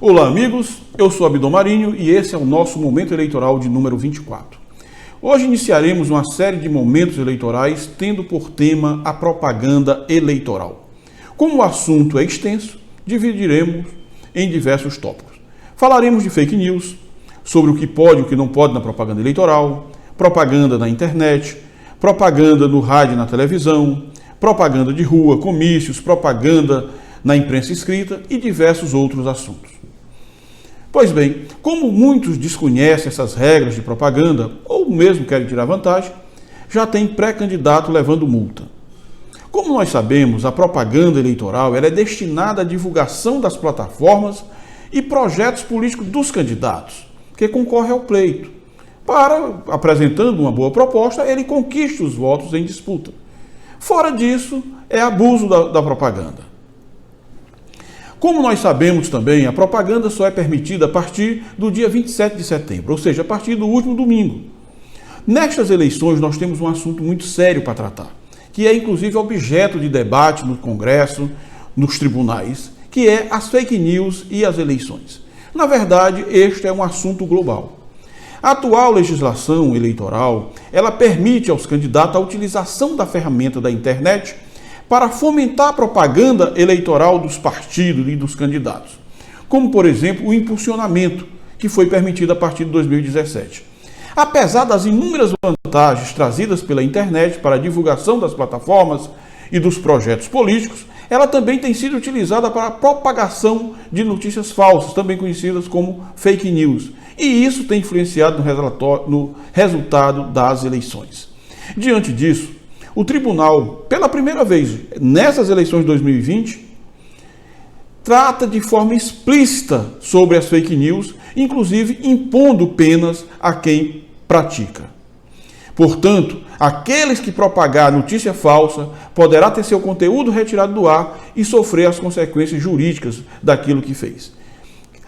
Olá amigos, eu sou Abdon Marinho e esse é o nosso Momento Eleitoral de número 24. Hoje iniciaremos uma série de momentos eleitorais tendo por tema a propaganda eleitoral. Como o assunto é extenso, dividiremos em diversos tópicos. Falaremos de fake news, sobre o que pode e o que não pode na propaganda eleitoral, propaganda na internet, propaganda no rádio e na televisão, propaganda de rua, comícios, propaganda na imprensa escrita e diversos outros assuntos. Pois bem, como muitos desconhecem essas regras de propaganda, ou mesmo querem tirar vantagem, já tem pré-candidato levando multa. Como nós sabemos, a propaganda eleitoral ela é destinada à divulgação das plataformas e projetos políticos dos candidatos, que concorrem ao pleito. Para, apresentando uma boa proposta, ele conquiste os votos em disputa. Fora disso, é abuso da propaganda. Como nós sabemos também, a propaganda só é permitida a partir do dia 27 de setembro, ou seja, a partir do último domingo. Nestas eleições, nós temos um assunto muito sério para tratar, que é inclusive objeto de debate no Congresso, nos tribunais, que é as fake news e as eleições. Na verdade, este é um assunto global. A atual legislação eleitoral, ela permite aos candidatos a utilização da ferramenta da internet para fomentar a propaganda eleitoral dos partidos e dos candidatos, como, por exemplo, o impulsionamento, que foi permitido a partir de 2017. Apesar das inúmeras vantagens trazidas pela internet para a divulgação das plataformas e dos projetos políticos, ela também tem sido utilizada para a propagação de notícias falsas, também conhecidas como fake news, e isso tem influenciado no resultado das eleições. Diante disso, o tribunal, pela primeira vez nessas eleições de 2020, trata de forma explícita sobre as fake news, inclusive impondo penas a quem pratica. Portanto, aqueles que propagar notícia falsa poderá ter seu conteúdo retirado do ar e sofrer as consequências jurídicas daquilo que fez.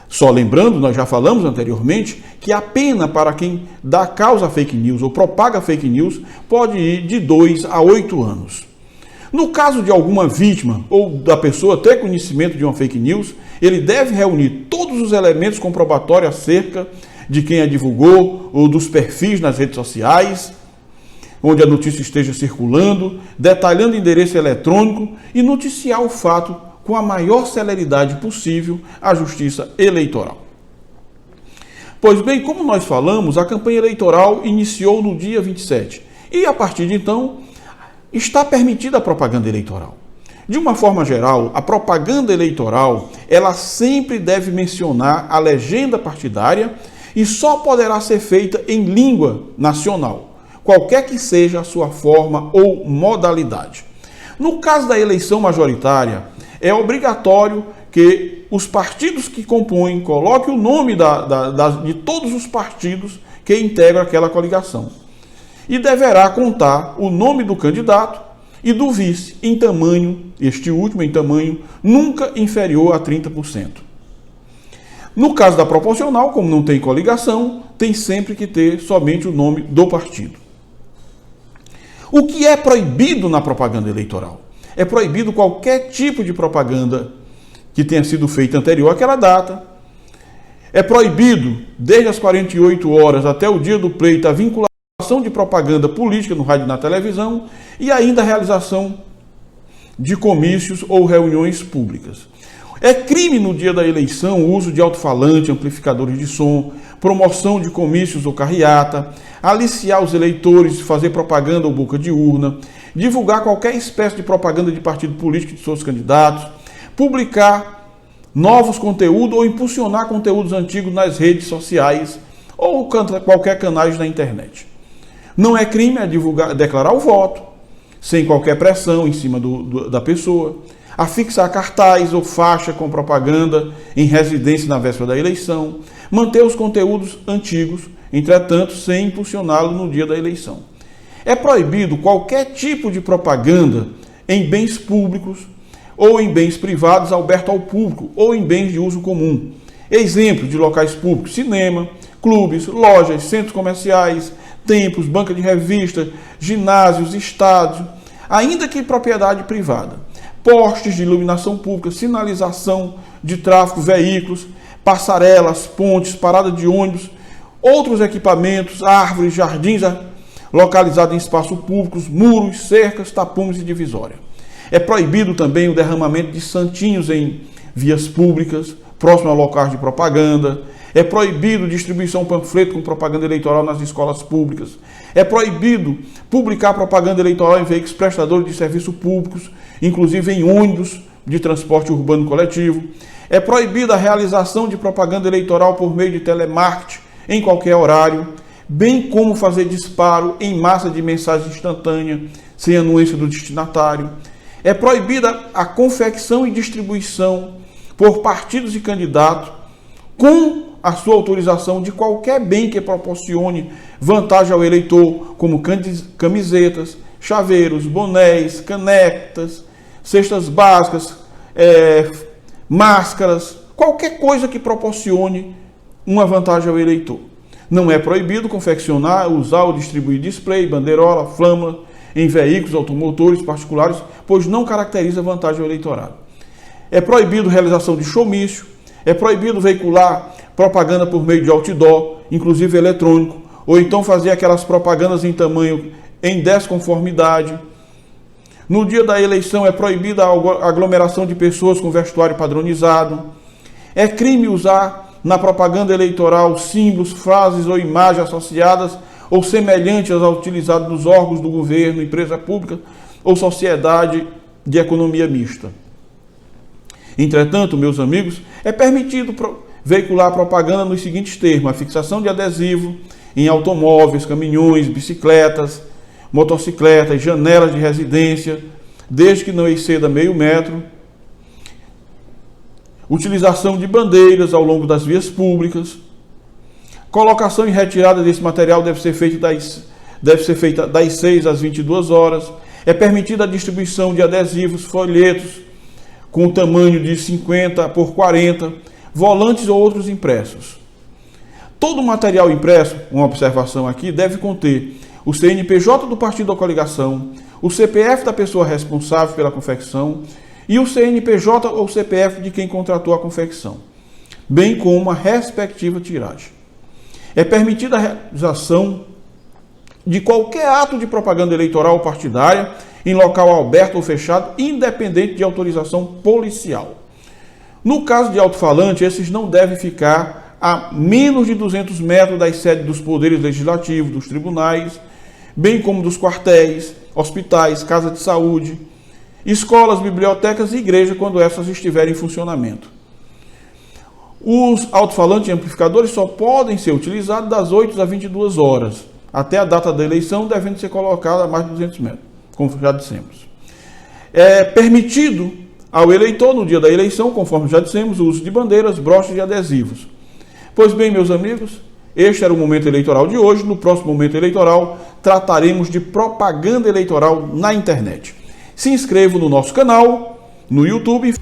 Só lembrando, nós já falamos anteriormente, que a pena para quem dá causa a fake news ou propaga fake news pode ir de 2 a 8 anos. No caso de alguma vítima ou da pessoa ter conhecimento de uma fake news, ele deve reunir todos os elementos comprobatórios acerca de quem a divulgou ou dos perfis nas redes sociais, onde a notícia esteja circulando, detalhando o endereço eletrônico e noticiar o fato com a maior celeridade possível à Justiça Eleitoral. Pois bem, como nós falamos, a campanha eleitoral iniciou no dia 27 e, a partir de então, está permitida a propaganda eleitoral. De uma forma geral, a propaganda eleitoral, ela sempre deve mencionar a legenda partidária e só poderá ser feita em língua nacional, qualquer que seja a sua forma ou modalidade. No caso da eleição majoritária, é obrigatório que os partidos que compõem coloquem o nome de todos os partidos que integram aquela coligação. E deverá contar o nome do candidato e do vice em tamanho, este último em tamanho, nunca inferior a 30%. No caso da proporcional, como não tem coligação, tem sempre que ter somente o nome do partido. O que é proibido na propaganda eleitoral? É proibido qualquer tipo de propaganda que tenha sido feita anterior àquela data. É proibido, desde as 48 horas até o dia do pleito, a vinculação de propaganda política no rádio e na televisão e ainda a realização de comícios ou reuniões públicas. É crime no dia da eleição o uso de alto-falante, amplificadores de som, promoção de comícios ou carreata, aliciar os eleitores, fazer propaganda ou boca de urna, divulgar qualquer espécie de propaganda de partido político de seus candidatos, publicar novos conteúdos ou impulsionar conteúdos antigos nas redes sociais ou qualquer canais na internet. Não é crime declarar o voto, sem qualquer pressão em cima da pessoa, afixar cartaz ou faixa com propaganda em residência na véspera da eleição, manter os conteúdos antigos, entretanto, sem impulsioná-los no dia da eleição. É proibido qualquer tipo de propaganda em bens públicos ou em bens privados aberto ao público ou em bens de uso comum. Exemplo de locais públicos: cinema, clubes, lojas, centros comerciais, templos, banca de revista, ginásios, estádios, ainda que propriedade privada. Postes de iluminação pública, sinalização de tráfego, veículos, passarelas, pontes, parada de ônibus, outros equipamentos, árvores, jardins localizados em espaços públicos, muros, cercas, tapumes e divisória. É proibido também o derramamento de santinhos em vias públicas, próximo a locais de propaganda. É proibido distribuição panfleto com propaganda eleitoral nas escolas públicas. É proibido publicar propaganda eleitoral em veículos prestadores de serviços públicos, inclusive em ônibus de transporte urbano coletivo. É proibida a realização de propaganda eleitoral por meio de telemarketing em qualquer horário, bem como fazer disparo em massa de mensagem instantânea, sem anuência do destinatário. É proibida a confecção e distribuição por partidos e candidatos com a sua autorização de qualquer bem que proporcione vantagem ao eleitor, como camisetas, chaveiros, bonés, canecas, cestas básicas, máscaras, qualquer coisa que proporcione uma vantagem ao eleitor. Não é proibido confeccionar, usar ou distribuir display, bandeirola, flâmula em veículos automotores particulares, pois não caracteriza vantagem ao eleitorado. É proibido a realização de showmício, é proibido veicular propaganda por meio de outdoor, inclusive eletrônico, ou então fazer aquelas propagandas em tamanho em desconformidade. No dia da eleição é proibida a aglomeração de pessoas com vestuário padronizado. É crime usar na propaganda eleitoral símbolos, frases ou imagens associadas ou semelhantes aos utilizados nos órgãos do governo, empresa pública ou sociedade de economia mista. Entretanto, meus amigos, é permitido veicular propaganda nos seguintes termos: a fixação de adesivo em automóveis, caminhões, bicicletas, motocicletas, janelas de residência, desde que não exceda meio metro, utilização de bandeiras ao longo das vias públicas, colocação e retirada desse material deve ser feita das 6 às 22 horas, é permitida a distribuição de adesivos, folhetos com tamanho de 50 por 40, volantes ou outros impressos. Todo material impresso, uma observação aqui, deve conter o CNPJ do partido ou coligação, o CPF da pessoa responsável pela confecção e o CNPJ ou CPF de quem contratou a confecção, bem como a respectiva tiragem. É permitida a realização de qualquer ato de propaganda eleitoral partidária em local aberto ou fechado, independente de autorização policial. No caso de alto-falante, esses não devem ficar a menos de 200 metros das sedes dos poderes legislativos, dos tribunais, bem como dos quartéis, hospitais, casas de saúde, escolas, bibliotecas e igrejas, quando essas estiverem em funcionamento. Os alto-falantes e amplificadores só podem ser utilizados das 8 às 22 horas, até a data da eleição, devendo ser colocados a mais de 200 metros, como já dissemos. É permitido ao eleitor, no dia da eleição, conforme já dissemos, o uso de bandeiras, broches e adesivos. Pois bem, meus amigos, este era o momento eleitoral de hoje. No próximo momento eleitoral, trataremos de propaganda eleitoral na internet. Se inscreva no nosso canal, no YouTube.